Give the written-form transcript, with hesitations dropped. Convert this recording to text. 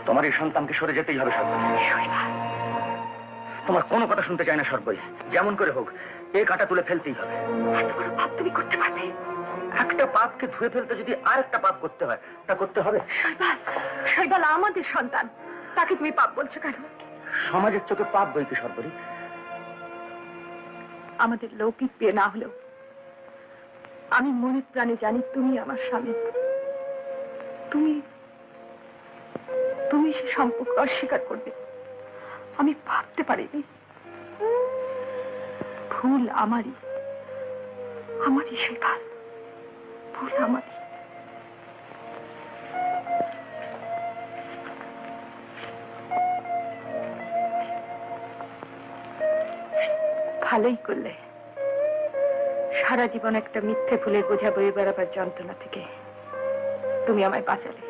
তোমার এই সন্তানকে সরে যেতেই হবে সর্বই। তোমার কোনো কথা শুনতে চায় না সর্বই, যেমন করে হোক এই কাঁটা তুলে ফেলতেই হবে। এত বড় পাপ তুমি করতে পারবে? একটা পাপকে ধুয়ে ফেলতে যদি আর একটা পাপ করতে হয় তা করতে হবে। শৈবাল আমাদের সন্তান, তাকে তুমি পাপ বলছো কেন? সমাজের চোখে পাপ বই কি সর্বরী? আমাদের লৌকিক বিয়ে না হলেও আমি মনে প্রাণে জানি তুমি আমার স্বামী। তুমি তুমি সে সম্পর্ক অস্বীকার করবে আমি ভাবতে পারিনি। ভুল আমারই, আমারই শৈবাল, ভুল আমারই। ভালোই করলে, সারা জীবন একটা মিথ্যে ভুলের বোঝা বয়ে বেড়াবার যন্ত্রণা থেকে তুমি আমায় বাঁচালে।